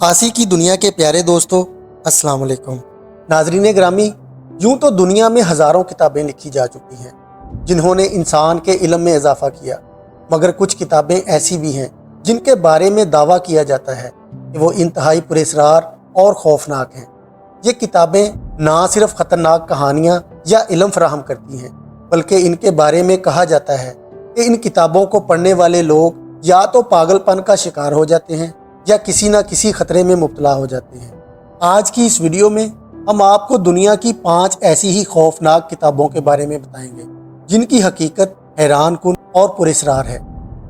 आसी की दुनिया के प्यारे दोस्तों, अस्सलाम वालेकुम। नाज़रीन ग्रामी, यूं तो दुनिया में हज़ारों किताबें लिखी जा चुकी हैं जिन्होंने इंसान के इल्म में इजाफ़ा किया, मगर कुछ किताबें ऐसी भी हैं जिनके बारे में दावा किया जाता है कि वो इंतहाई पुरअसरार और खौफनाक हैं। ये किताबें ना सिर्फ ख़तरनाक कहानियाँ या इल्म फराहम करती हैं, बल्कि इनके बारे में कहा जाता है कि इन किताबों को पढ़ने वाले लोग या तो पागलपन का शिकार हो जाते हैं या किसी न किसी खतरे में मुब्तला हो जाते हैं। आज की इस वीडियो में हम आपको दुनिया की 5 ऐसी ही खौफनाक किताबों के बारे में बताएंगे जिनकी हकीकत हैरान कुन और पुरअसरार है।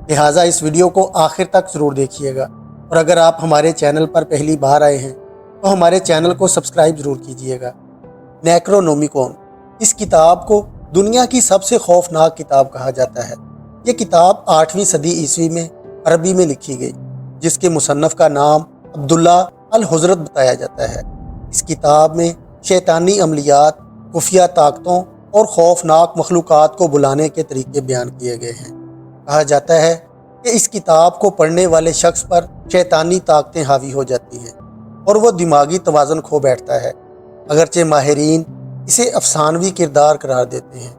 लिहाजा इस वीडियो को आखिर तक ज़रूर देखिएगा, और अगर आप हमारे चैनल पर पहली बार आए हैं तो हमारे चैनल को सब्सक्राइब ज़रूर कीजिएगा। नेक्रोनोमिकॉन, इस किताब को दुनिया की सबसे खौफनाक किताब कहा जाता है। ये किताब 8वीं सदी ईस्वी में अरबी में लिखी गई, जिसके मुसन्नफ़ का नाम अब्दुल्ला अल हुज़रत बताया जाता है। इस किताब में शैतानी अमलियात, खुफिया ताकतों और खौफनाक मखलूक़ात को बुलाने के तरीके बयान किए गए हैं। कहा जाता है कि इस किताब को पढ़ने वाले शख्स पर शैतानी ताकतें हावी हो जाती हैं और वह दिमागी तवाज़ुन खो बैठता है। अगरचे माहिरीन इसे अफसानवी किरदार करार देते हैं,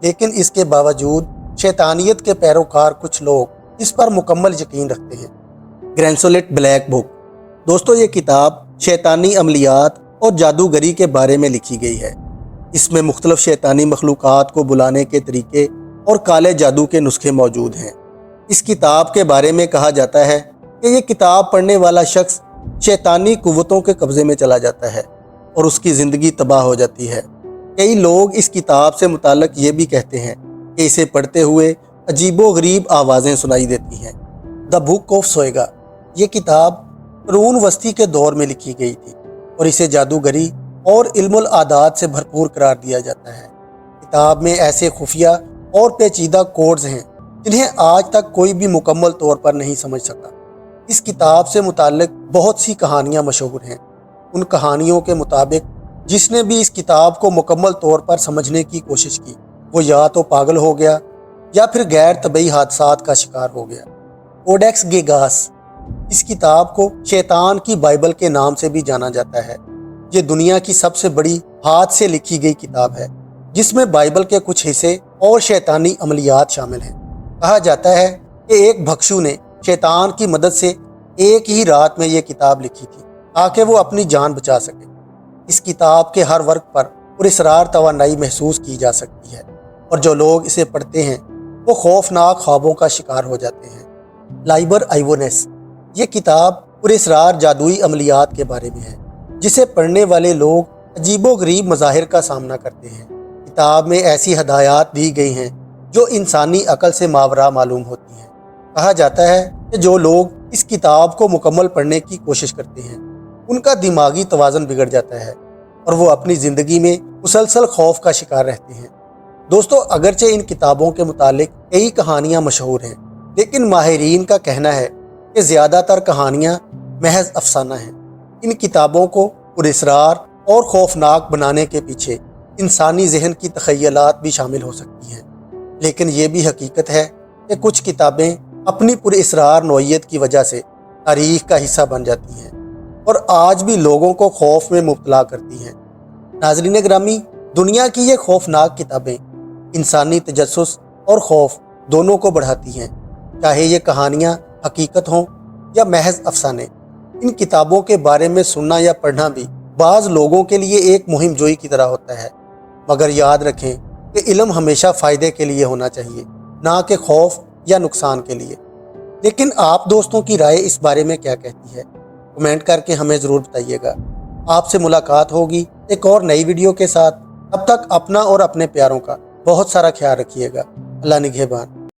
लेकिन इसके बावजूद शैतानियत के पैरोकार कुछ लोग इस पर मुकम्मल यकीन रखते हैं। ग्रैंसोलेट ब्लैक बुक, दोस्तों ये किताब शैतानी अमलियात और जादूगरी के बारे में लिखी गई है। इसमें मुख्तलिफ शैतानी मखलूक़ात को बुलाने के तरीके और काले जादू के नुस्खे मौजूद हैं। इस किताब के बारे में कहा जाता है कि ये किताब पढ़ने वाला शख्स शैतानी कुव्वतों के कब्ज़े में चला जाता है और उसकी ज़िंदगी तबाह हो जाती है। कई लोग इस किताब से मुताल्लिक़ ये भी कहते हैं कि इसे पढ़ते हुए अजीबो गरीब आवाज़ें सुनाई देती हैं। द बुक ऑफ सोएगा, ये किताब क़ुरून वस्ती के दौर में लिखी गई थी और इसे जादूगरी और इल्मुल आदात से भरपूर करार दिया जाता है। किताब में ऐसे खुफिया और पेचीदा कोड्स हैं जिन्हें आज तक कोई भी मुकम्मल तौर पर नहीं समझ सका। इस किताब से मुताल्लिक़ बहुत सी कहानियाँ मशहूर हैं। उन कहानियों के मुताबिक जिसने भी इस किताब को मुकम्मल तौर पर समझने की कोशिश की, वो या तो पागल हो गया या फिर गैर तबई हादसात का शिकार हो गया। कोडेक्स गेगास, इस किताब को शैतान की बाइबल के नाम से भी जाना जाता है। ये दुनिया की सबसे बड़ी हाथ से लिखी गई किताब है, जिसमें बाइबल के कुछ हिस्से और शैतानी अमलियात शामिल हैं। कहा जाता है कि एक भक्षु ने शैतान की मदद से एक ही रात में ये किताब लिखी थी ताकि वो अपनी जान बचा सके। इस किताब के हर वर्ग पर पुरअसरार तवानाई महसूस की जा सकती है, और जो लोग इसे पढ़ते हैं वो खौफनाक ख्वाबों का शिकार हो जाते हैं। लाइबर आइवोनेस, ये किताब पुरअसरार जादुई अमलियात के बारे में है, जिसे पढ़ने वाले लोग अजीबो गरीब मज़ाहिर का सामना करते हैं। किताब में ऐसी हदायत दी गई हैं जो इंसानी अकल से मावरा मालूम होती हैं। कहा जाता है कि जो लोग इस किताब को मुकम्मल पढ़ने की कोशिश करते हैं उनका दिमागी तवाज़ुन बिगड़ जाता है और वो अपनी ज़िंदगी में मुसलसल खौफ का शिकार रहते हैं। दोस्तों, अगरचे इन किताबों के मुतालिक कई कहानियाँ मशहूर हैं, लेकिन माहिरीन का कहना है कि ज़्यादातर कहानियाँ महज अफसाना हैं। इन किताबों को पुरअसरार और खौफनाक बनाने के पीछे इंसानी जहन की तख़य्युलात भी शामिल हो सकती हैं, लेकिन ये भी हकीकत है कि कुछ किताबें अपनी पुरअसरार नौइयत की वजह से तारीख़ का हिस्सा बन जाती हैं और आज भी लोगों को खौफ में मुब्तला करती हैं। नाज़रीन ग्रामी, दुनिया की ये खौफनाक किताबें इंसानी तजस्सुस और खौफ दोनों को बढ़ाती हैं, चाहे ये कहानियाँ हकीकत हों या महज अफसाने। इन किताबों के बारे में सुनना या पढ़ना भी बाज़ लोगों के लिए एक मुहिम जोई की तरह होता है, मगर याद रखें कि इल्म हमेशा फ़ायदे के लिए होना चाहिए, ना कि खौफ या नुकसान के लिए। लेकिन आप दोस्तों की राय इस बारे में क्या कहती है? कमेंट करके हमें ज़रूर बताइएगा। आपसे मुलाकात होगी एक और नई वीडियो के साथ। तब तक अपना और अपने प्यारों का बहुत सारा ख्याल रखिएगा। अल्लाह निगहबान।